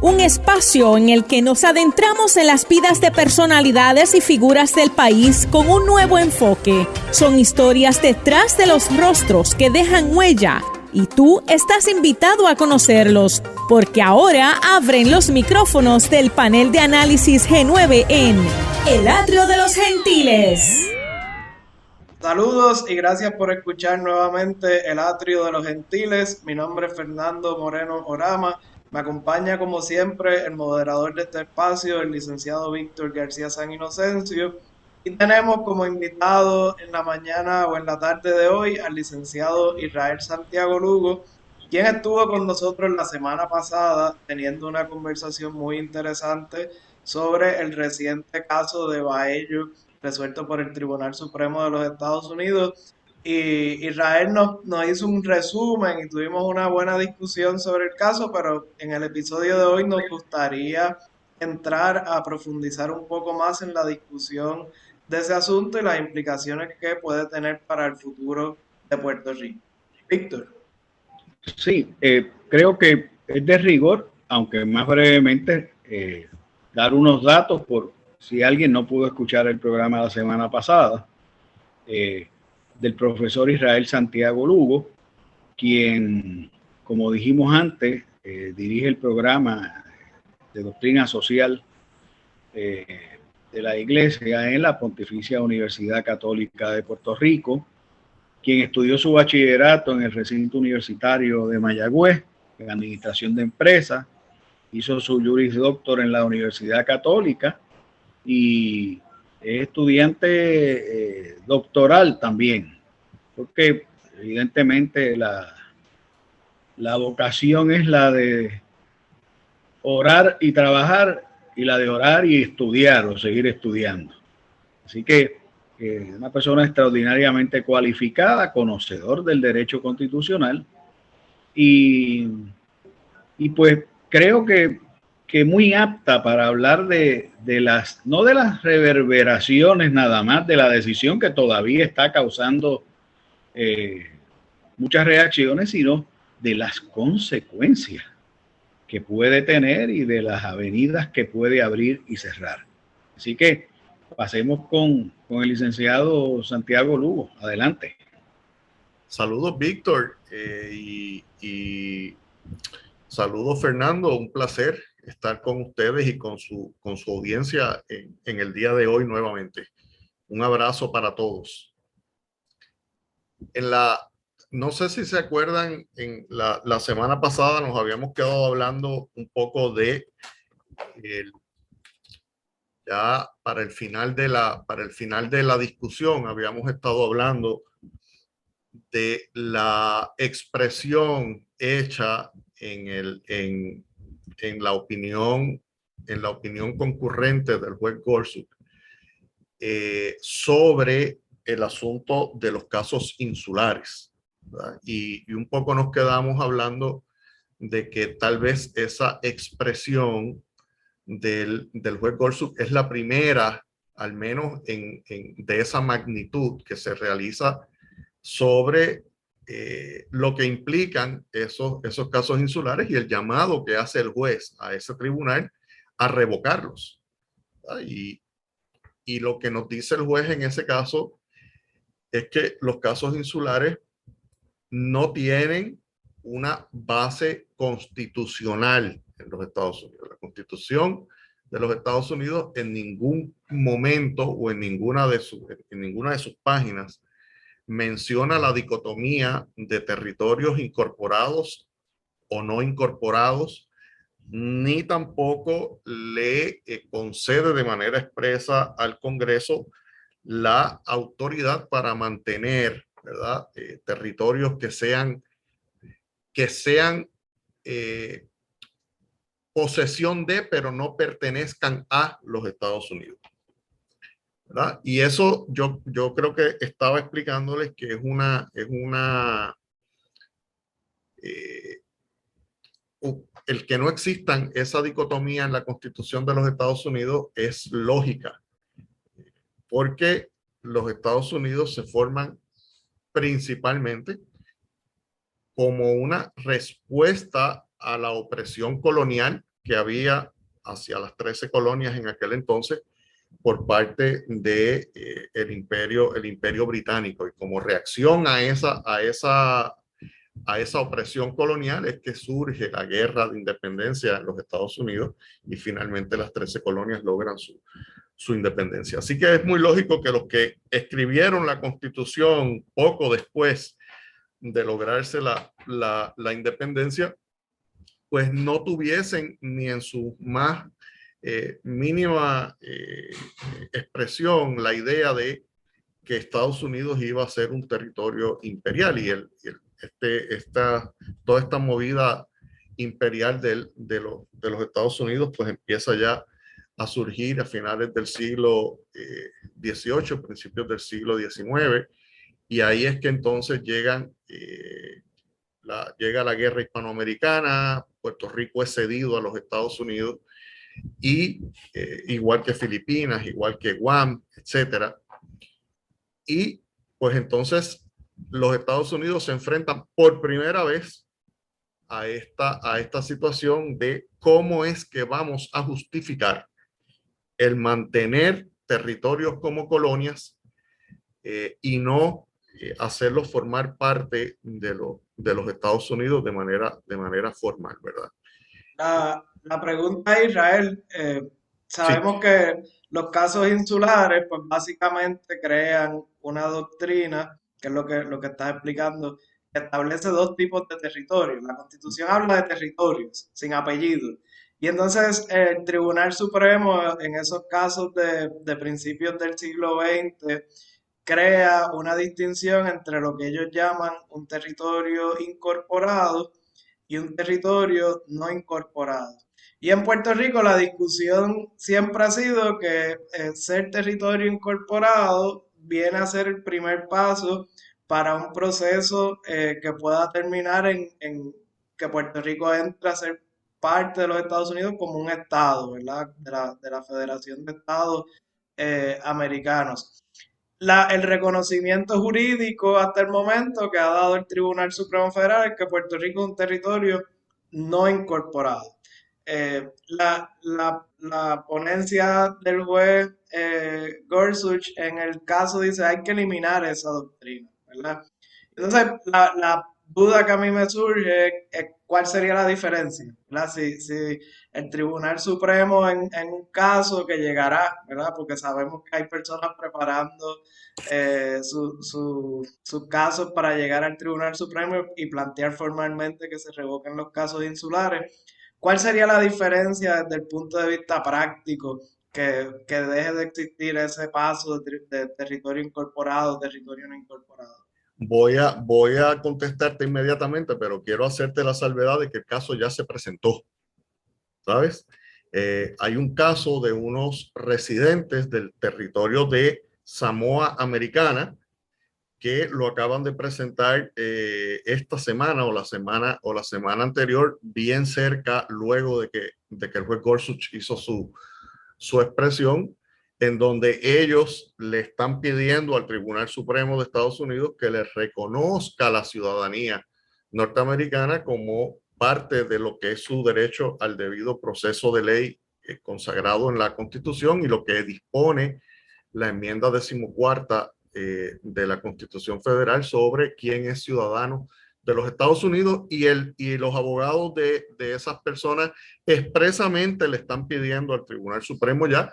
un espacio en el que nos adentramos en las vidas de personalidades y figuras del país con un nuevo enfoque. Son historias detrás de los rostros que dejan huella y tú estás invitado a conocerlos, porque ahora abren los micrófonos del panel de análisis G9 en El Atrio de los Gentiles. Saludos y gracias por escuchar nuevamente El Atrio de los Gentiles. Mi nombre es Fernando Moreno Orama. Me acompaña como siempre el moderador de este espacio, el licenciado Víctor García San Inocencio. Y tenemos como invitado en la mañana o en la tarde de hoy al licenciado Israel Santiago Lugo, quien estuvo con nosotros la semana pasada teniendo una conversación muy interesante sobre el reciente caso de Baello resuelto por el Tribunal Supremo de los Estados Unidos. Y Israel nos hizo un resumen y tuvimos una buena discusión sobre el caso, pero en el episodio de hoy nos gustaría entrar a profundizar un poco más en la discusión de ese asunto y las implicaciones que puede tener para el futuro de Puerto Rico. Víctor. Sí, creo que es de rigor, aunque más brevemente dar unos datos por si alguien no pudo escuchar el programa la semana pasada, del profesor Israel Santiago Lugo, quien, como dijimos antes, dirige el programa de doctrina social de la Iglesia en la Pontificia Universidad Católica de Puerto Rico, quien estudió su bachillerato en el recinto universitario de Mayagüez, en Administración de Empresas, hizo su Juris Doctor en la Universidad Católica y es estudiante doctoral también, porque evidentemente la vocación es la de orar y trabajar y la de orar y estudiar o seguir estudiando. Así que una persona extraordinariamente cualificada, conocedor del derecho constitucional y pues creo que muy apta para hablar de las, no de las reverberaciones nada más de la decisión que todavía está causando muchas reacciones, sino de las consecuencias que puede tener y de las avenidas que puede abrir y cerrar. Así que pasemos con el licenciado Santiago Lugo. Adelante. Saludos, Víctor, y saludos, Fernando. Un placer estar con ustedes y con su audiencia en el día de hoy nuevamente. Un abrazo para todos. No sé si se acuerdan, en la semana pasada nos habíamos quedado hablando un poco de ya para el final de la discusión habíamos estado hablando de la expresión hecha en la opinión concurrente del juez Gorsuch sobre el asunto de los casos insulares, ¿verdad? Y un poco nos quedamos hablando de que tal vez esa expresión del juez Gorsuch es la primera, al menos de esa magnitud, que se realiza sobre lo que implican esos casos insulares y el llamado que hace el juez a ese tribunal a revocarlos. Y lo que nos dice el juez en ese caso es que los casos insulares no tienen una base constitucional en los Estados Unidos. La Constitución de los Estados Unidos en ningún momento o en ninguna de sus páginas menciona la dicotomía de territorios incorporados o no incorporados, ni tampoco le concede de manera expresa al Congreso la autoridad para mantener, ¿verdad? Territorios que sean posesión de, pero no pertenezcan a los Estados Unidos, ¿verdad? Y eso yo creo que estaba explicándoles que el que no existan esa dicotomía en la Constitución de los Estados Unidos es lógica, porque los Estados Unidos se forman principalmente como una respuesta a la opresión colonial que había hacia las 13 colonias en aquel entonces por parte de el imperio británico. Y como reacción a esa opresión colonial es que surge la guerra de independencia en los Estados Unidos y finalmente las 13 colonias logran su independencia. Así que es muy lógico que los que escribieron la Constitución poco después de lograrse la independencia, pues no tuviesen ni en su más mínima expresión la idea de que Estados Unidos iba a ser un territorio imperial y toda esta movida imperial de los Estados Unidos pues empieza ya a surgir a finales del siglo XVIII, principios del siglo XIX, y ahí es que entonces llega la guerra hispanoamericana, Puerto Rico es cedido a los Estados Unidos, y igual que Filipinas, igual que Guam, etcétera. Y pues entonces los Estados Unidos se enfrentan por primera vez a esta situación de cómo es que vamos a justificar el mantener territorios como colonias y no hacerlos formar parte de los Estados Unidos de manera formal, ¿verdad? La pregunta es, Israel, sabemos Sí. que los casos insulares, pues básicamente crean una doctrina, que es lo que estás explicando, que establece dos tipos de territorios. La Constitución habla de territorios sin apellido. Y entonces el Tribunal Supremo, en esos casos de principios del siglo XX, crea una distinción entre lo que ellos llaman un territorio incorporado y un territorio no incorporado. Y en Puerto Rico la discusión siempre ha sido que ser territorio incorporado viene a ser el primer paso para un proceso que pueda terminar en que Puerto Rico entre a ser parte de los Estados Unidos como un estado, ¿verdad? De la Federación de Estados Americanos. El reconocimiento jurídico hasta el momento que ha dado el Tribunal Supremo Federal es que Puerto Rico es un territorio no incorporado. La ponencia del juez Gorsuch en el caso dice hay que eliminar esa doctrina, ¿verdad? Entonces, la duda que a mí me surge es cuál sería la diferencia, ¿verdad? Si el Tribunal Supremo en un caso que llegará, ¿verdad? Porque sabemos que hay personas preparando sus casos para llegar al Tribunal Supremo y plantear formalmente que se revoquen los casos insulares. ¿Cuál sería la diferencia desde el punto de vista práctico que deje de existir ese paso de territorio incorporado, territorio no incorporado? Voy a contestarte inmediatamente, pero quiero hacerte la salvedad de que el caso ya se presentó, ¿sabes? Hay un caso de unos residentes del territorio de Samoa Americana que lo acaban de presentar esta semana o la semana anterior, bien cerca luego de que el juez Gorsuch hizo su expresión, en donde ellos le están pidiendo al Tribunal Supremo de Estados Unidos que les reconozca la ciudadanía norteamericana como parte de lo que es su derecho al debido proceso de ley consagrado en la Constitución y lo que dispone la enmienda 14ª de la Constitución Federal sobre quién es ciudadano de los Estados Unidos, y los abogados de esas personas expresamente le están pidiendo al Tribunal Supremo ya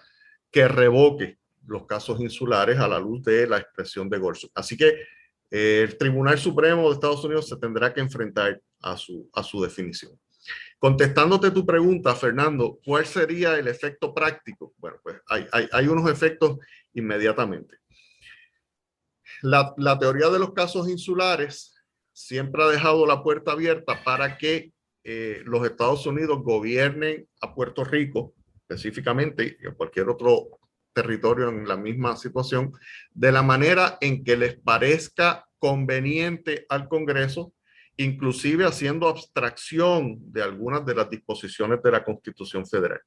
que revoque los casos insulares a la luz de la expresión de Gorsuch. Así que el Tribunal Supremo de Estados Unidos se tendrá que enfrentar a su definición. Contestándote tu pregunta, Fernando, ¿cuál sería el efecto práctico? Bueno, pues hay unos efectos inmediatamente. La teoría de los casos insulares siempre ha dejado la puerta abierta para que los Estados Unidos gobiernen a Puerto Rico específicamente y a cualquier otro territorio en la misma situación de la manera en que les parezca conveniente al Congreso, inclusive haciendo abstracción de algunas de las disposiciones de la Constitución Federal.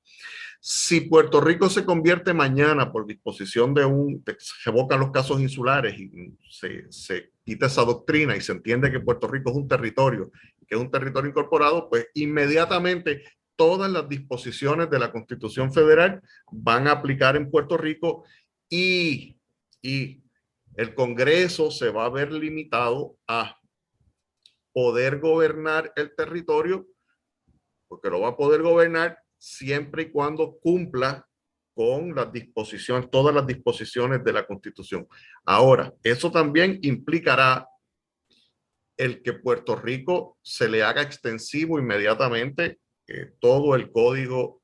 Si Puerto Rico se convierte mañana por disposición se revocan los casos insulares y se quita esa doctrina y se entiende que Puerto Rico es un territorio, que es un territorio incorporado, pues inmediatamente todas las disposiciones de la Constitución Federal van a aplicar en Puerto Rico y el Congreso se va a ver limitado a poder gobernar el territorio, porque lo va a poder gobernar siempre y cuando cumpla con las disposiciones, todas las disposiciones de la Constitución. Ahora, eso también implicará el que Puerto Rico se le haga extensivo inmediatamente todo el código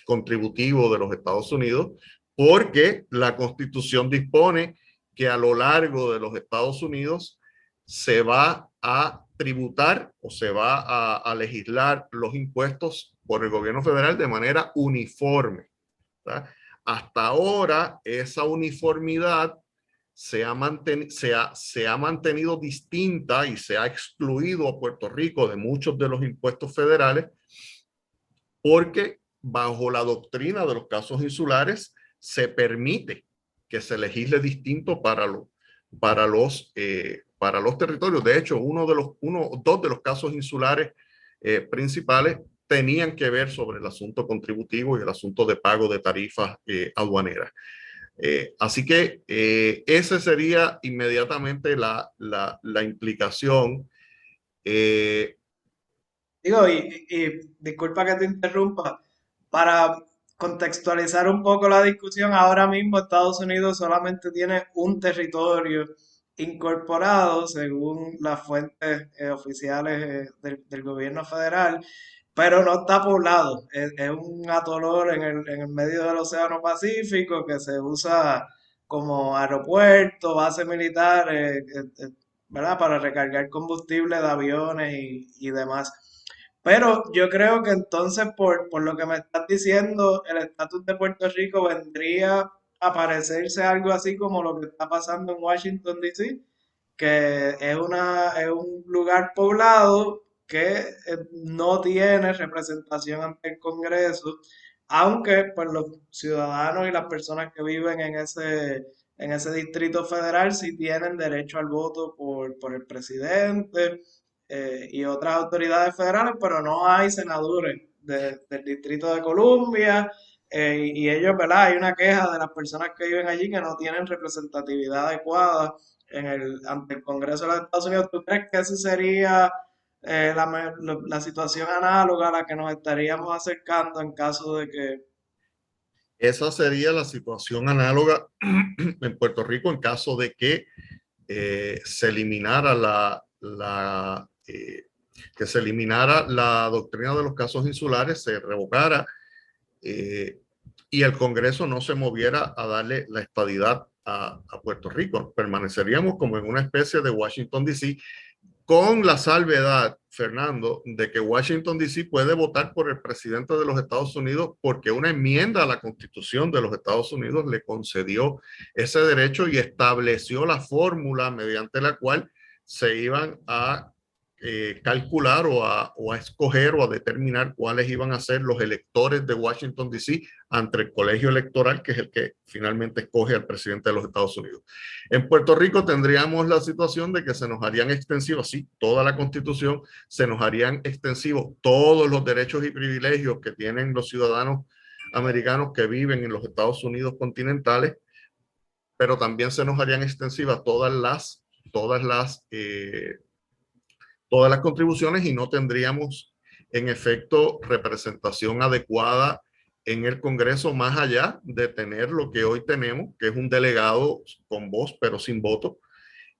contributivo de los Estados Unidos, porque la Constitución dispone que a lo largo de los Estados Unidos se va a tributar o se va a legislar los impuestos por el gobierno federal de manera uniforme, ¿verdad? Hasta ahora esa uniformidad se ha mantenido distinta y se ha excluido a Puerto Rico de muchos de los impuestos federales porque bajo la doctrina de los casos insulares se permite que se legisle distinto para los territorios. De hecho, dos de los casos insulares principales tenían que ver sobre el asunto contributivo y el asunto de pago de tarifas aduaneras. Así que esa sería inmediatamente la implicación. Digo, y disculpa que te interrumpa, para contextualizar un poco la discusión, ahora mismo Estados Unidos solamente tiene un territorio incorporado según las fuentes oficiales del gobierno federal, pero no está poblado. Es un atolón en el medio del Océano Pacífico que se usa como aeropuerto, base militar, ¿verdad? Para recargar combustible de aviones y demás. Pero yo creo que entonces, por lo que me estás diciendo, el estatus de Puerto Rico vendría a parecerse algo así como lo que está pasando en Washington, D.C., que es un lugar poblado que no tiene representación ante el Congreso, aunque pues, los ciudadanos y las personas que viven en ese distrito federal sí tienen derecho al voto por el presidente y otras autoridades federales, pero no hay senadores del Distrito de Columbia y ellos, ¿verdad? Hay una queja de las personas que viven allí que no tienen representatividad adecuada ante el Congreso de los Estados Unidos. ¿Tú crees que esa sería la situación análoga a la que nos estaríamos acercando en caso de que... Esa sería la situación análoga en Puerto Rico en caso de que se eliminara que se eliminara la doctrina de los casos insulares, se revocara y el Congreso no se moviera a darle la estadidad a Puerto Rico. Permaneceríamos como en una especie de Washington, D.C., con la salvedad, Fernando, de que Washington, D.C. puede votar por el presidente de los Estados Unidos porque una enmienda a la Constitución de los Estados Unidos le concedió ese derecho y estableció la fórmula mediante la cual se iban a calcular o a escoger o a determinar cuáles iban a ser los electores de Washington, D.C. ante el colegio electoral, que es el que finalmente escoge al presidente de los Estados Unidos. En Puerto Rico tendríamos la situación de que se nos harían extensivos, sí, toda la Constitución, se nos harían extensivos todos los derechos y privilegios que tienen los ciudadanos americanos que viven en los Estados Unidos continentales, pero también se nos harían extensivas todas las contribuciones y no tendríamos en efecto representación adecuada en el Congreso más allá de tener lo que hoy tenemos, que es un delegado con voz pero sin voto,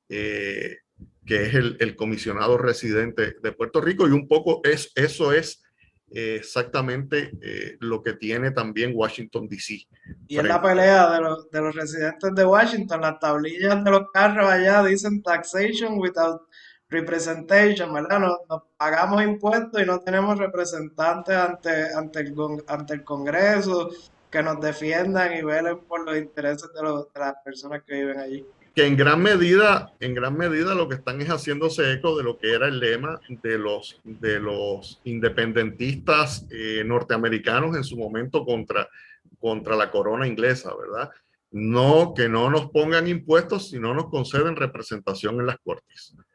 que es el comisionado residente de Puerto Rico, y un poco eso es exactamente lo que tiene también Washington, D.C. Y en la pelea de los residentes de Washington, las tablillas de los carros allá dicen taxation without representation, ¿verdad? Nos pagamos impuestos y no tenemos representantes ante el Congreso que nos defiendan y velen por los intereses de las personas que viven allí. Que en gran medida lo que están es haciéndose eco de lo que era el lema de los independentistas norteamericanos en su momento contra la corona inglesa, ¿verdad? No, que no nos pongan impuestos si no nos conceden representación en las cortes, ¿verdad?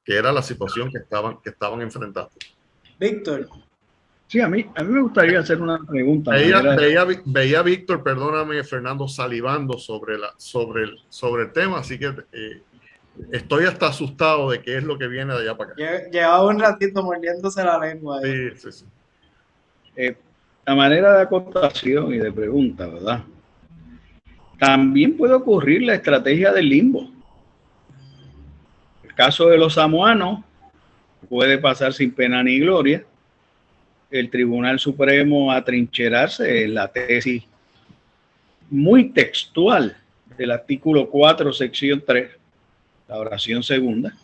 Que era la situación que estaban enfrentando. Víctor, Sí, a mí me gustaría hacer una pregunta. Veía a Víctor, perdóname, Fernando, salivando sobre el tema, así que estoy hasta asustado de qué es lo que viene de allá para acá. llevaba un ratito mordiéndose la lengua ahí. Sí, sí, sí. A manera de acotación y de pregunta, ¿verdad? También puede ocurrir la estrategia del limbo. El caso de los samoanos puede pasar sin pena ni gloria. El Tribunal Supremo atrincherarse en la tesis muy textual del artículo 4, sección 3, la oración segunda,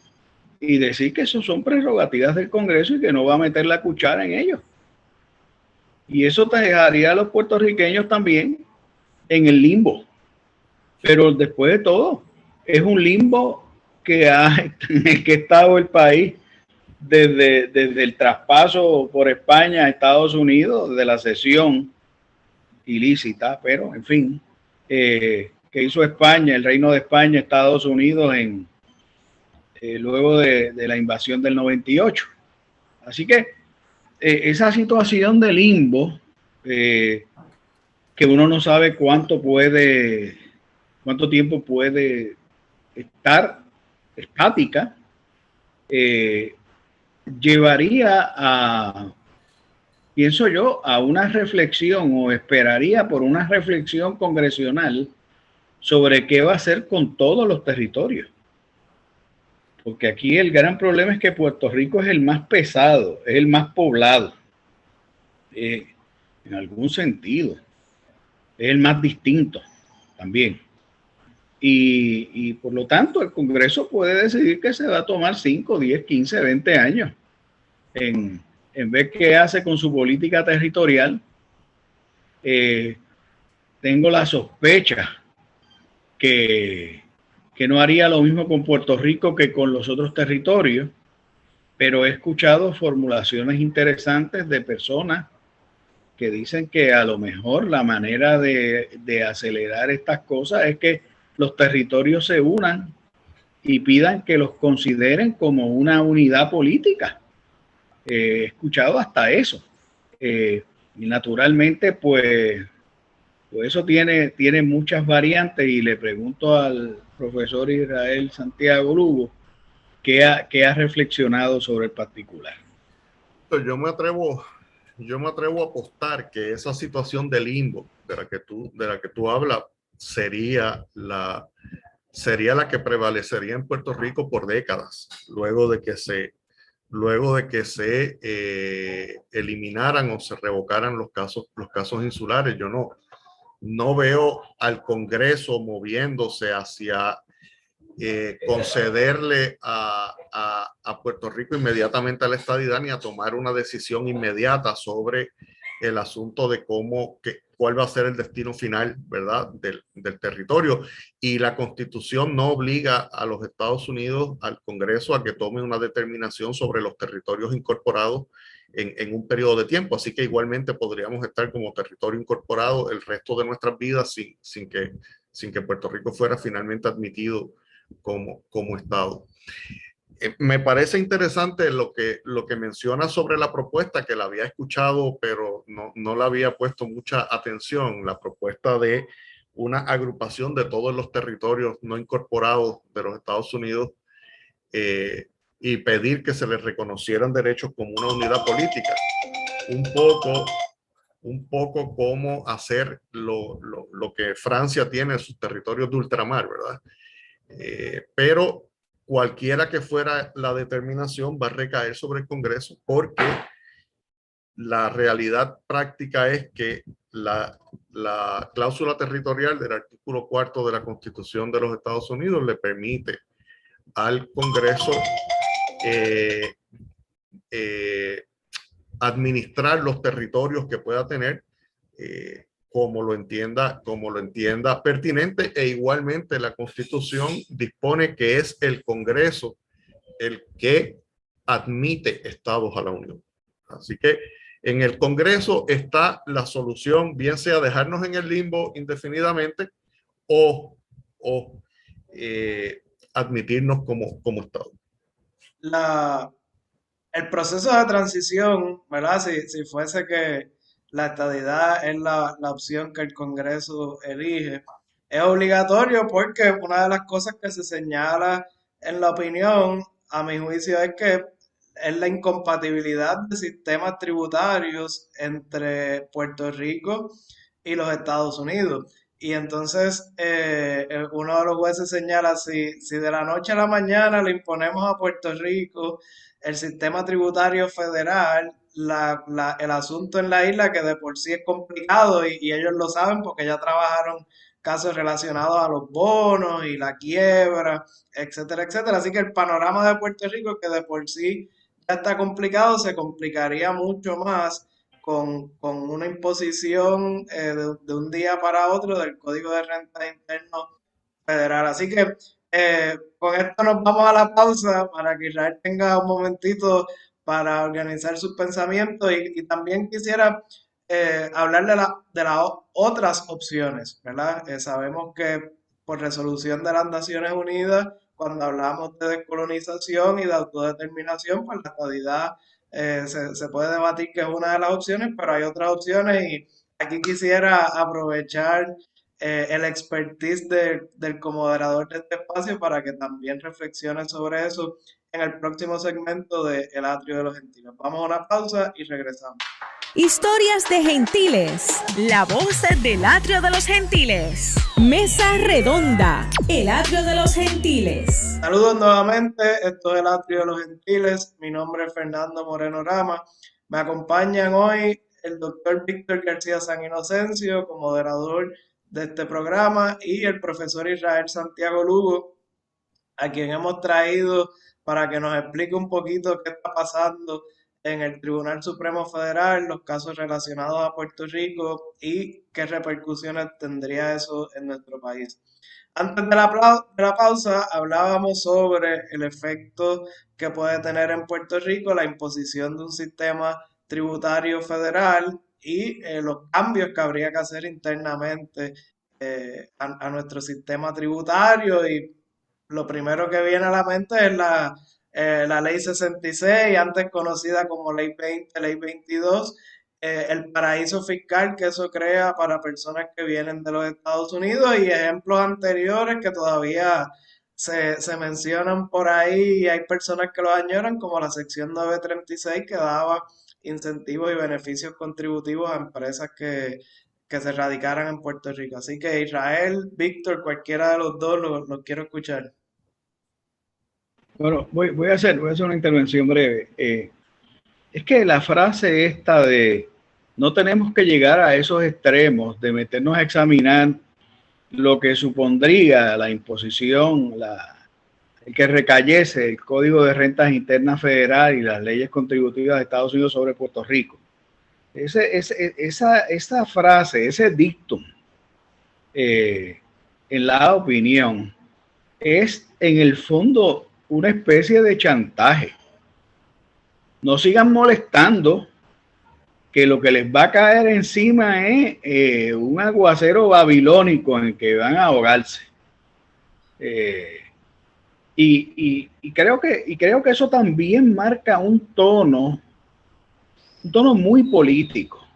y decir que eso son prerrogativas del Congreso y que no va a meter la cuchara en ello. Y eso te dejaría a los puertorriqueños también en el limbo. Pero después de todo, es un limbo en el que ha estado el país desde el traspaso por España a Estados Unidos, de la cesión ilícita, pero en fin, que hizo España, el Reino de España, Estados Unidos, luego de la invasión del 98. Así que esa situación de limbo, que uno no sabe cuánto tiempo puede estar estática, llevaría pienso yo, a una reflexión, o esperaría por una reflexión congresional sobre qué va a hacer con todos los territorios. Porque aquí el gran problema es que Puerto Rico es el más pesado, es el más poblado, en algún sentido, es el más distinto también. Y por lo tanto el Congreso puede decidir que se va a tomar 5, 10, 15, 20 años en ver qué hace con su política territorial. Tengo la sospecha que no haría lo mismo con Puerto Rico que con los otros territorios, pero he escuchado formulaciones interesantes de personas que dicen que a lo mejor la manera de acelerar estas cosas es que los territorios se unan y pidan que los consideren como una unidad política. He escuchado hasta eso. Y naturalmente, pues eso tiene muchas variantes, y le pregunto al profesor Israel Santiago Lugo qué ha reflexionado sobre el particular. Yo me atrevo a apostar que esa situación de limbo de la que tú hablas sería la que prevalecería en Puerto Rico por décadas, luego de que se eliminaran o se revocaran los casos insulares. Yo no veo al Congreso moviéndose hacia concederle a Puerto Rico inmediatamente a la estadidad, ni a tomar una decisión inmediata sobre el asunto de cuál va a ser el destino final, ¿verdad?, del territorio. Y la Constitución no obliga a los Estados Unidos, al Congreso, a que tome una determinación sobre los territorios incorporados en un periodo de tiempo. Así que igualmente podríamos estar como territorio incorporado el resto de nuestras vidas sin que Puerto Rico fuera finalmente admitido como Estado. Me parece interesante lo que menciona sobre la propuesta, que la había escuchado, pero no la había puesto mucha atención, la propuesta de una agrupación de todos los territorios no incorporados de los Estados Unidos, y pedir que se les reconocieran derechos como una unidad política. Un poco como hacer lo que Francia tiene en sus territorios de ultramar, ¿verdad? Pero cualquiera que fuera la determinación va a recaer sobre el Congreso, porque la realidad práctica es que la cláusula territorial del artículo 4 de la Constitución de los Estados Unidos le permite al Congreso administrar los territorios que pueda tener, como lo entienda pertinente. E igualmente la Constitución dispone que es el Congreso el que admite estados a la Unión. Así que en el Congreso está la solución, bien sea dejarnos en el limbo indefinidamente o admitirnos como Estado. el proceso de transición, ¿verdad? Si fuese que la estadidad es la opción que el Congreso elige, es obligatorio porque una de las cosas que se señala en la opinión, a mi juicio, es que es la incompatibilidad de sistemas tributarios entre Puerto Rico y los Estados Unidos. Y entonces uno de los jueces señala, si de la noche a la mañana le imponemos a Puerto Rico el sistema tributario federal, el asunto en la isla que de por sí es complicado y ellos lo saben porque ya trabajaron casos relacionados a los bonos y la quiebra, etcétera, etcétera. Así que el panorama de Puerto Rico, que de por sí ya está complicado, se complicaría mucho más con una imposición de un día para otro del Código de Renta Interno Federal. Así que con esto nos vamos a la pausa para que Israel tenga un momentito para organizar sus pensamientos y también quisiera hablar de las otras opciones, ¿verdad? Sabemos que por resolución de las Naciones Unidas, cuando hablamos de descolonización y de autodeterminación, pues la estadidad se puede debatir que es una de las opciones, pero hay otras opciones y aquí quisiera aprovechar el expertise del comoderador de este espacio para que también reflexione sobre eso en el próximo segmento de El Atrio de los Gentiles. Vamos a una pausa y regresamos. Historias de Gentiles. La voz del Atrio de los Gentiles. Mesa redonda. El Atrio de los Gentiles. Saludos nuevamente. Esto es El Atrio de los Gentiles. Mi nombre es Fernando Moreno Rama. Me acompañan hoy el doctor Víctor García San Inocencio, como moderador de este programa, y el profesor Israel Santiago Lugo, a quien hemos traído para que nos explique un poquito qué está pasando en el Tribunal Supremo Federal, los casos relacionados a Puerto Rico y qué repercusiones tendría eso en nuestro país. Antes de la pausa hablábamos sobre el efecto que puede tener en Puerto Rico la imposición de un sistema tributario federal y los cambios que habría que hacer internamente a nuestro sistema tributario, y lo primero que viene a la mente es la ley 66, antes conocida como ley 20, ley 22, el paraíso fiscal que eso crea para personas que vienen de los Estados Unidos y ejemplos anteriores que todavía se mencionan por ahí y hay personas que lo añoran, como la sección 936 que daba incentivos y beneficios contributivos a empresas que se radicaran en Puerto Rico. Así que Israel, Víctor, cualquiera de los dos los quiero escuchar. Bueno, voy a hacer una intervención breve. Es que la frase esta de no tenemos que llegar a esos extremos de meternos a examinar lo que supondría la imposición, el que recayese el Código de Rentas Internas Federal y las leyes contributivas de Estados Unidos sobre Puerto Rico. Esa frase, ese dictum en la opinión es en el fondo una especie de chantaje. No sigan molestando, que lo que les va a caer encima es un aguacero babilónico en el que van a ahogarse. Y creo que eso también marca un tono muy político,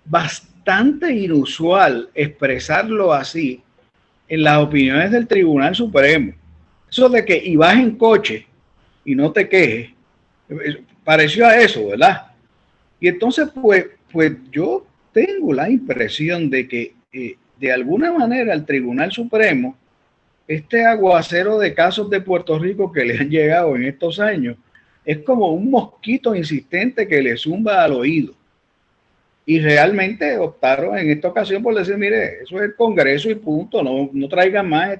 bastante inusual expresarlo así en las opiniones del Tribunal Supremo. Eso de que y vas en coche y no te quejes, pareció a eso, ¿verdad? Y entonces, pues yo tengo la impresión de que de alguna manera el Tribunal Supremo, este aguacero de casos de Puerto Rico que le han llegado en estos años, es como un mosquito insistente que le zumba al oído. Y realmente optaron en esta ocasión por decir, mire, eso es el Congreso y punto, no traigan más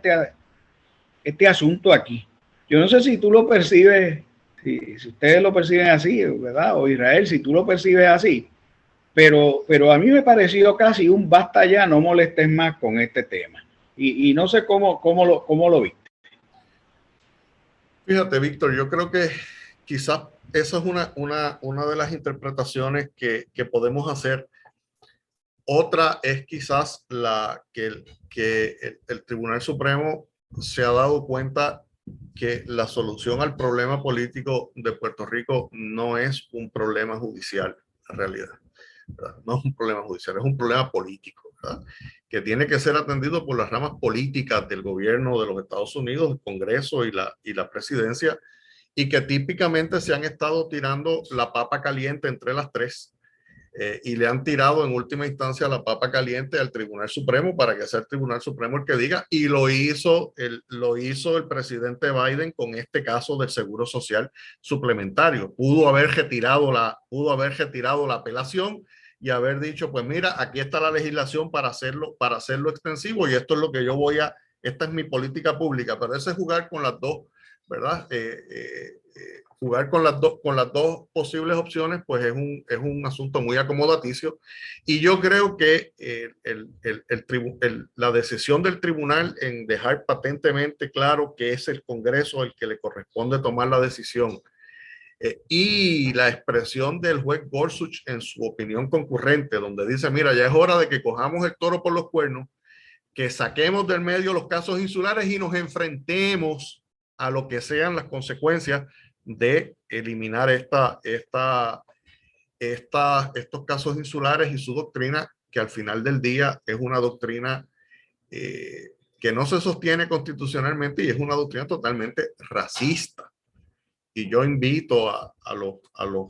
este asunto aquí. Yo no sé si tú lo percibes, si ustedes lo perciben así, ¿verdad? O Israel, si tú lo percibes así, pero a mí me pareció casi un basta ya, no molestes más con este tema. Y no sé cómo lo viste. Fíjate, Víctor, yo creo que quizás esa es una de las interpretaciones que podemos hacer. Otra es quizás la que el Tribunal Supremo se ha dado cuenta que la solución al problema político de Puerto Rico no es un problema judicial, en realidad, ¿verdad? No es un problema judicial, es un problema político, ¿verdad? Que tiene que ser atendido por las ramas políticas del gobierno de los Estados Unidos, el Congreso y la presidencia, y que típicamente se han estado tirando la papa caliente entre las tres. Y le han tirado en última instancia la papa caliente al Tribunal Supremo para que sea el Tribunal Supremo el que diga, y lo hizo el presidente Biden con este caso del Seguro Social suplementario. Pudo haber retirado la apelación y haber dicho, pues mira, aquí está la legislación para hacerlo extensivo, y esto es lo que esta es mi política pública. Pero ese es jugar con las dos, ¿verdad? Jugar con las dos posibles opciones, pues es un asunto muy acomodaticio. Y yo creo que la decisión del tribunal en dejar patentemente claro que es el Congreso el que le corresponde tomar la decisión, y la expresión del juez Gorsuch en su opinión concurrente, donde dice, mira, ya es hora de que cojamos el toro por los cuernos, que saquemos del medio los casos insulares y nos enfrentemos a lo que sean las consecuencias de eliminar estos casos insulares y su doctrina, que al final del día es una doctrina que no se sostiene constitucionalmente y es una doctrina totalmente racista. Y yo invito a los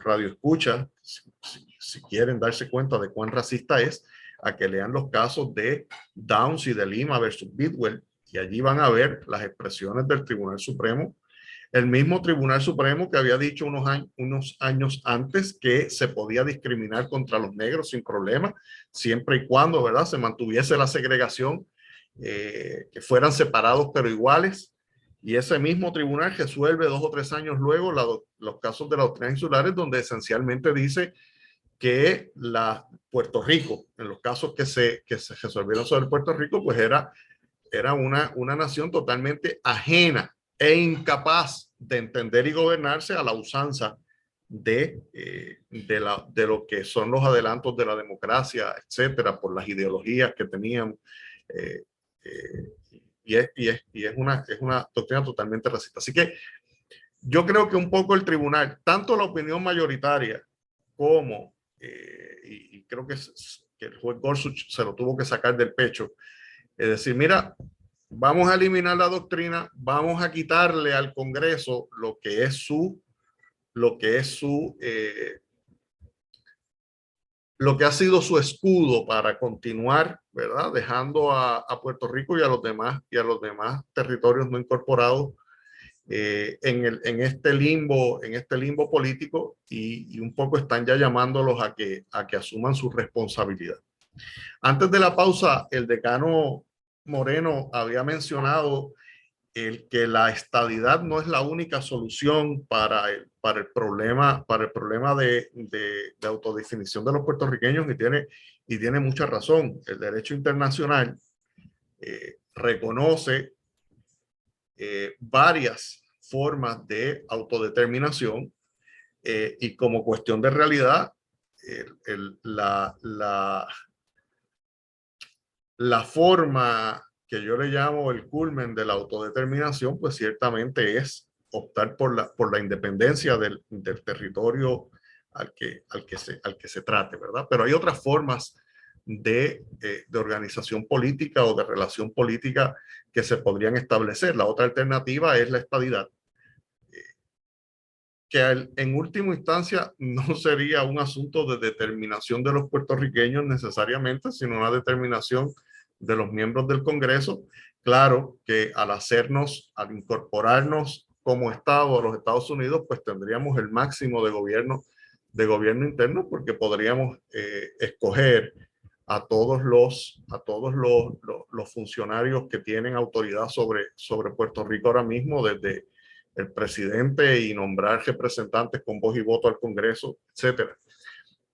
radioescuchas, si quieren darse cuenta de cuán racista es, a que lean los casos de Downs y de Lima versus Bidwell, y allí van a ver las expresiones del Tribunal Supremo. El mismo Tribunal Supremo que había dicho unos años antes que se podía discriminar contra los negros sin problema, siempre y cuando, ¿verdad?, se mantuviese la segregación, que fueran separados pero iguales. Y ese mismo tribunal resuelve 2 o 3 años luego los casos de las doctrinas insulares, donde esencialmente dice que Puerto Rico, en los casos que se resolvieron sobre Puerto Rico, pues era una nación totalmente ajena e incapaz de entender y gobernarse a la usanza de lo que son los adelantos de la democracia, etcétera, por las ideologías que tenían. Y es una doctrina totalmente racista. Así que yo creo que un poco el tribunal, tanto la opinión mayoritaria como, y creo que el juez Gorsuch se lo tuvo que sacar del pecho, es decir, mira, vamos a eliminar la doctrina, vamos a quitarle al Congreso lo que ha sido su escudo para continuar, ¿verdad?, dejando a Puerto Rico y a los demás territorios no incorporados en este limbo político, y un poco están ya llamándolos a que asuman su responsabilidad. Antes de la pausa, el decano Moreno había mencionado que la estadidad no es la única solución para el problema de autodefinición de los puertorriqueños, y tiene mucha razón. El derecho internacional reconoce varias formas de autodeterminación, y como cuestión de realidad, la forma que yo le llamo el culmen de la autodeterminación, pues ciertamente es optar por la independencia del territorio al que se trate, ¿verdad? Pero hay otras formas de organización política o de relación política que se podrían establecer. La otra alternativa es la estadidad, que en última instancia no sería un asunto de determinación de los puertorriqueños necesariamente, sino una determinación de los miembros del Congreso. Claro que al incorporarnos como Estado a los Estados Unidos, pues tendríamos el máximo de gobierno interno, porque podríamos escoger a todos los funcionarios que tienen autoridad sobre Puerto Rico ahora mismo, desde el presidente, y nombrar representantes con voz y voto al Congreso, etcétera.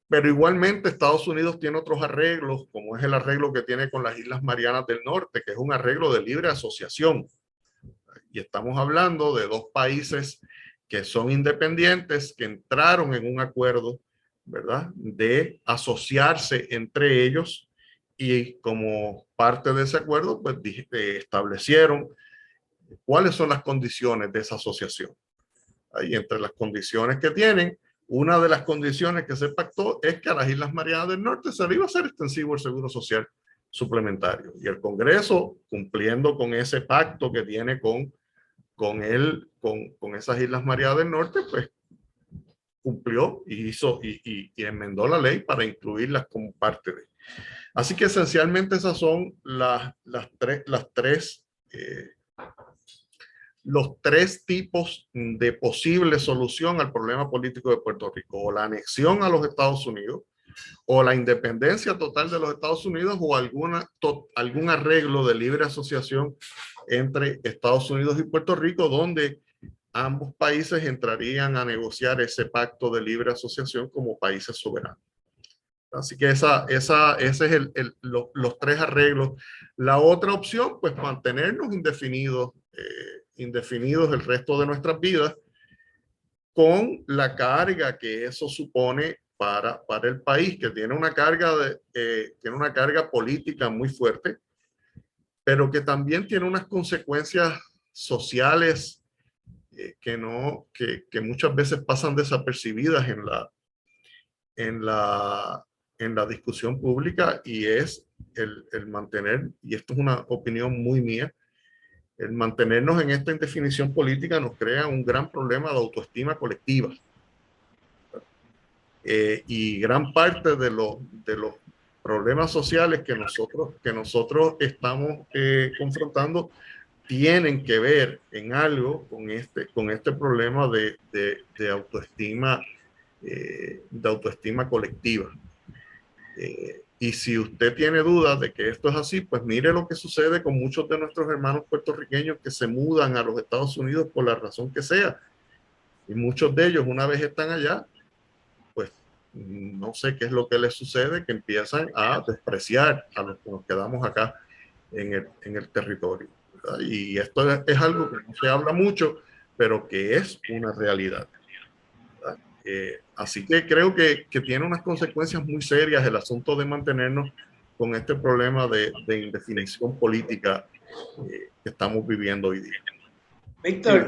Pero igualmente Estados Unidos tiene otros arreglos, como es el arreglo que tiene con las Islas Marianas del Norte, que es un arreglo de libre asociación. Y estamos hablando de 2 países que son independientes, que entraron en un acuerdo, ¿verdad?, de asociarse entre ellos, y como parte de ese acuerdo, pues establecieron ¿Cuáles son las condiciones de esa asociación? Y entre las condiciones que tienen, una de las condiciones que se pactó es que a las Islas Marianas del Norte se le iba a hacer extensivo el seguro social suplementario. Y el Congreso, cumpliendo con ese pacto que tiene con esas Islas Marianas del Norte, pues cumplió y enmendó la ley para incluirlas como parte de. Así que esencialmente esas son los tres tipos de posible solución al problema político de Puerto Rico: o la anexión a los Estados Unidos, o la independencia total de los Estados Unidos, o algún arreglo de libre asociación entre Estados Unidos y Puerto Rico, donde ambos países entrarían a negociar ese pacto de libre asociación como países soberanos. Así que ese es los tres arreglos. La otra opción, pues mantenernos indefinidos el resto de nuestras vidas, con la carga que eso supone para el país, que tiene una carga política muy fuerte, pero que también tiene unas consecuencias sociales que muchas veces pasan desapercibidas en la discusión pública, y es el mantener, y esto es una opinión muy mía, el mantenernos en esta indefinición política nos crea un gran problema de autoestima colectiva. Y gran parte de los problemas sociales que nosotros estamos confrontando tienen que ver en algo con este problema de autoestima colectiva. Y si usted tiene dudas de que esto es así, pues mire lo que sucede con muchos de nuestros hermanos puertorriqueños que se mudan a los Estados Unidos por la razón que sea. Y muchos de ellos, una vez están allá, pues no sé qué es lo que les sucede, que empiezan a despreciar a los que nos quedamos acá en el territorio, ¿verdad? Y esto es algo que no se habla mucho, pero que es una realidad. Así que creo que tiene unas consecuencias muy serias el asunto de mantenernos con este problema de indefinición política que estamos viviendo hoy día. Víctor,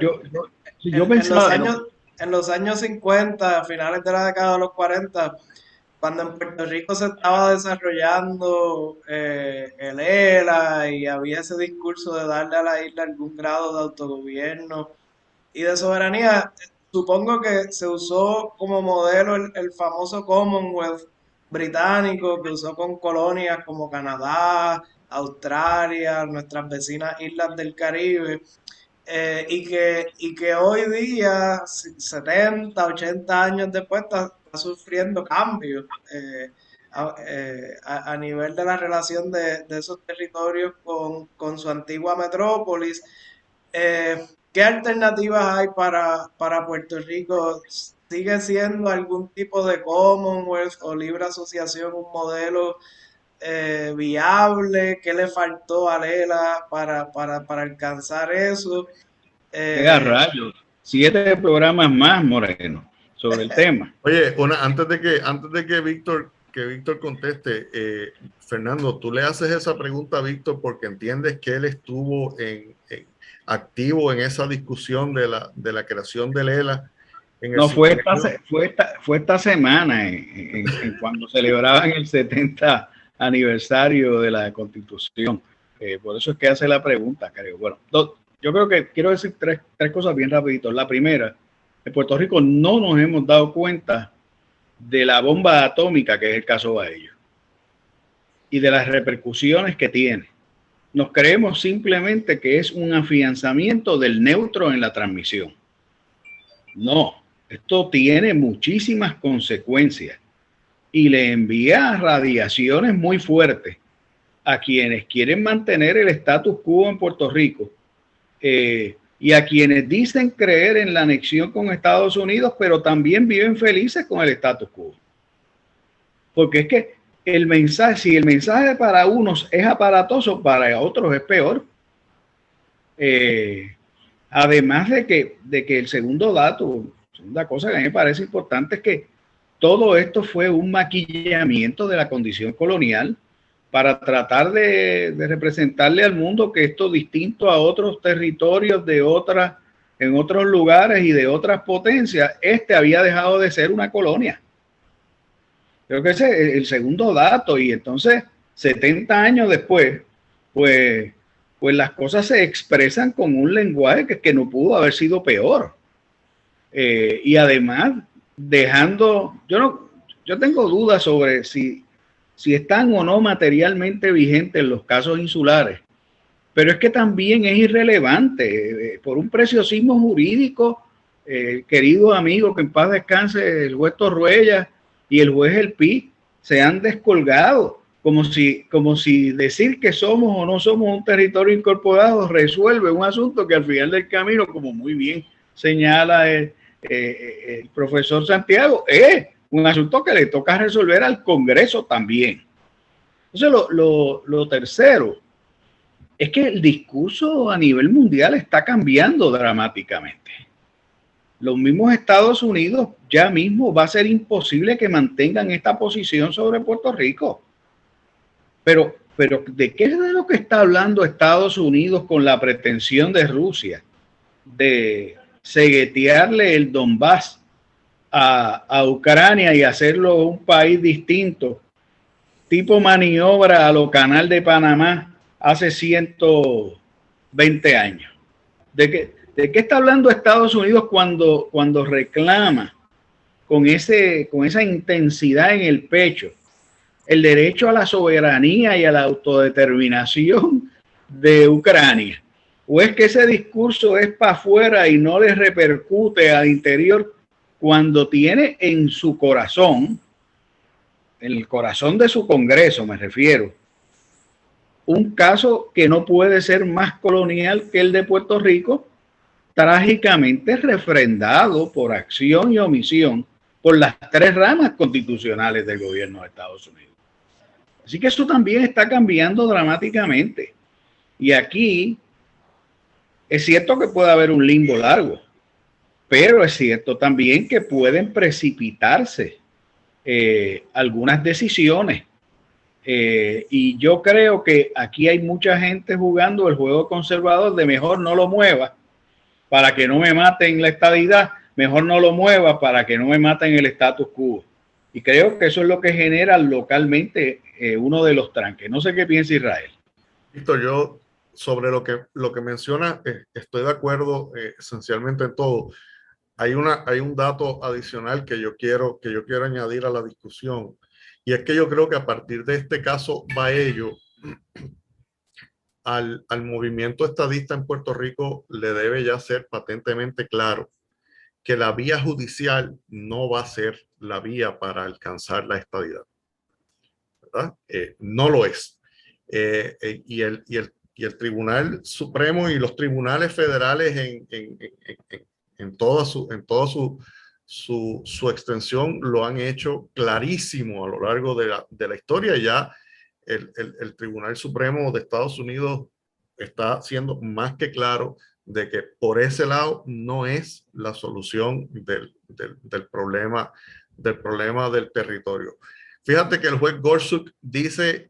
en los años 50, finales de la década de los 40, cuando en Puerto Rico se estaba desarrollando el ELA y había ese discurso de darle a la isla algún grado de autogobierno y de soberanía, supongo que se usó como modelo el famoso Commonwealth británico, que usó con colonias como Canadá, Australia, nuestras vecinas islas del Caribe, y que hoy día, 70, 80 años después, está sufriendo cambios a nivel de la relación de esos territorios con su antigua metrópolis. ¿Qué alternativas hay para Puerto Rico? ¿Sigue siendo algún tipo de Commonwealth o libre asociación un modelo viable? ¿Qué le faltó a Lela para alcanzar eso? Rayos, 7 programas más, Moreno, sobre el tema. Oye, antes de que Víctor conteste, Fernando, tú le haces esa pregunta a Víctor porque entiendes que él estuvo activo en esa discusión de la creación del ELA. Fue esta semana cuando celebraban el 70 aniversario de la Constitución. Por eso es que hace la pregunta, creo. Bueno, yo creo que quiero decir tres cosas bien rapidito. La primera, en Puerto Rico no nos hemos dado cuenta de la bomba atómica que es el caso Baello y de las repercusiones que tiene. Nos creemos simplemente que es un afianzamiento del neutro en la transmisión. No, esto tiene muchísimas consecuencias y le envía radiaciones muy fuertes a quienes quieren mantener el status quo en Puerto Rico y a quienes dicen creer en la anexión con Estados Unidos, pero también viven felices con el status quo. Porque es que si el mensaje para unos es aparatoso, para otros es peor. Además de que el segunda cosa que a mí me parece importante es que todo esto fue un maquillamiento de la condición colonial para tratar de representarle al mundo que esto, distinto a otros territorios en otros lugares y de otras potencias, había dejado de ser una colonia. Creo que ese es el segundo dato. Y entonces, 70 años después, pues las cosas se expresan con un lenguaje que no pudo haber sido peor. Y además, yo tengo dudas sobre si están o no materialmente vigentes los casos insulares, pero es que también es irrelevante. Por un preciosismo jurídico, querido amigo, que en paz descanse, el juez Torruella y el juez El Pi se han descolgado, como si decir que somos o no somos un territorio incorporado resuelve un asunto que al final del camino, como muy bien señala el profesor Santiago, es un asunto que le toca resolver al Congreso también. Entonces, lo tercero es que el discurso a nivel mundial está cambiando dramáticamente. Los mismos Estados Unidos ya mismo va a ser imposible que mantengan esta posición sobre Puerto Rico. Pero ¿de qué es de lo que está hablando Estados Unidos con la pretensión de Rusia de ceguetearle el Donbass a Ucrania y hacerlo un país distinto, tipo maniobra a lo Canal de Panamá hace 120 años? ¿De qué está hablando Estados Unidos cuando reclama con esa intensidad en el pecho el derecho a la soberanía y a la autodeterminación de Ucrania? ¿O es que ese discurso es para afuera y no le repercute al interior cuando tiene en su corazón, en el corazón de su Congreso me refiero, un caso que no puede ser más colonial que el de Puerto Rico, trágicamente refrendado por acción y omisión por las tres ramas constitucionales del gobierno de Estados Unidos? Así que esto también está cambiando dramáticamente. Y aquí es cierto que puede haber un limbo largo, pero es cierto también que pueden precipitarse algunas decisiones. Y yo creo que aquí hay mucha gente jugando el juego conservador de mejor no lo mueva para que no me maten la estadidad, mejor no lo mueva para que no me maten el status quo. Y creo que eso es lo que genera localmente uno de los tranques. No sé qué piensa Israel. Víctor, yo sobre lo que menciona, estoy de acuerdo esencialmente en todo. Hay un dato adicional que yo quiero añadir a la discusión, y es que yo creo que a partir de este caso Baello, al movimiento estadista en Puerto Rico le debe ya ser patentemente claro que la vía judicial no va a ser la vía para alcanzar la estadidad, ¿verdad? No lo es. Y el Tribunal Supremo y los tribunales federales en toda su extensión lo han hecho clarísimo a lo largo de la historia. Ya el Tribunal Supremo de Estados Unidos está siendo más que claro de que por ese lado no es la solución del problema del territorio. Fíjate que el juez Gorsuch dice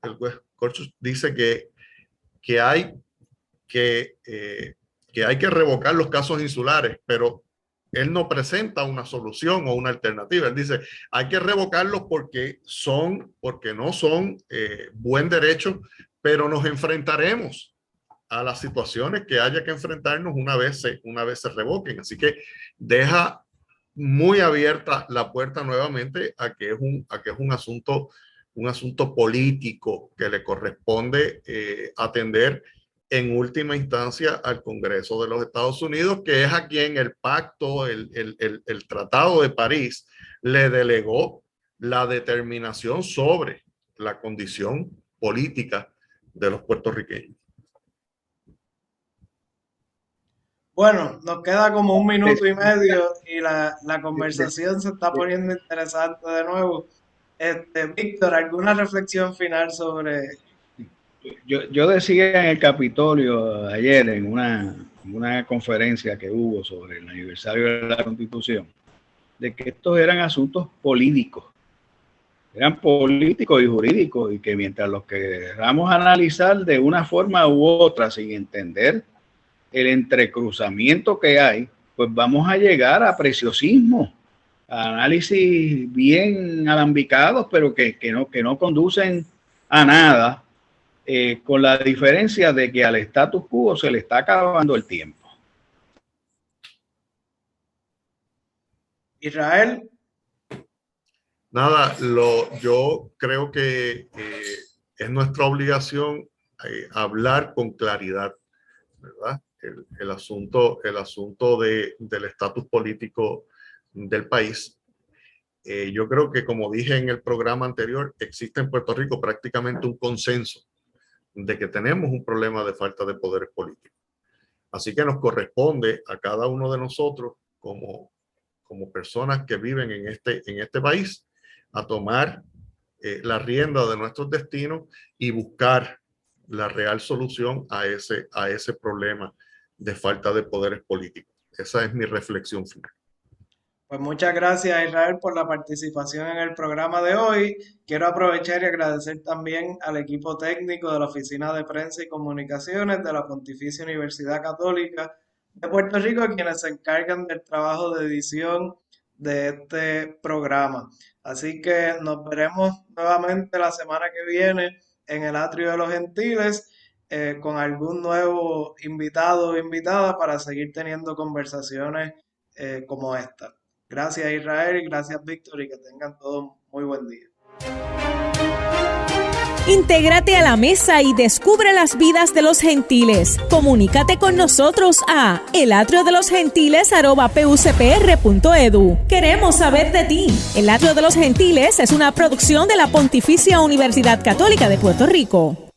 que hay que revocar los casos insulares, pero él no presenta una solución o una alternativa. Él dice, hay que revocarlos porque no son buen derecho, pero nos enfrentaremos a las situaciones que haya que enfrentarnos una vez se revoquen. Así que deja muy abierta la puerta nuevamente a que es un asunto político que le corresponde atender en última instancia al Congreso de los Estados Unidos, que es a quien el pacto, el Tratado de París le delegó la determinación sobre la condición política de los puertorriqueños. Bueno, nos queda como 1 minuto y medio y la conversación se está poniendo interesante de nuevo. Víctor, ¿alguna reflexión final sobre...? Yo decía en el Capitolio ayer, en una conferencia que hubo sobre el aniversario de la Constitución, de que estos eran asuntos políticos. eran políticos y jurídicos, y que mientras los queramos analizar de una forma u otra sin entender el entrecruzamiento que hay, pues vamos a llegar a preciosismo, a análisis bien alambicados, pero que no conducen a nada, con la diferencia de que al status quo se le está acabando el tiempo. Israel. Nada, yo creo que es nuestra obligación hablar con claridad, ¿verdad? El asunto del estatus político del país. Yo creo que, como dije en el programa anterior, existe en Puerto Rico prácticamente un consenso de que tenemos un problema de falta de poderes políticos. Así que nos corresponde a cada uno de nosotros, como personas que viven en este país, a tomar la rienda de nuestros destinos y buscar la real solución a ese problema de falta de poderes políticos. Esa es mi reflexión final. Pues muchas gracias, Israel, por la participación en el programa de hoy. Quiero aprovechar y agradecer también al equipo técnico de la Oficina de Prensa y Comunicaciones de la Pontificia Universidad Católica de Puerto Rico, quienes se encargan del trabajo de edición de este programa. Así que nos veremos nuevamente la semana que viene en el Atrio de los Gentiles, con algún nuevo invitado o invitada para seguir teniendo conversaciones como esta. Gracias, Israel, y gracias, Víctor, y que tengan todos muy buen día. Intégrate a la mesa y descubre las vidas de los gentiles. Comunícate con nosotros a elatriodelosgentiles@pucpr.edu. Queremos saber de ti. El Atrio de los Gentiles es una producción de la Pontificia Universidad Católica de Puerto Rico.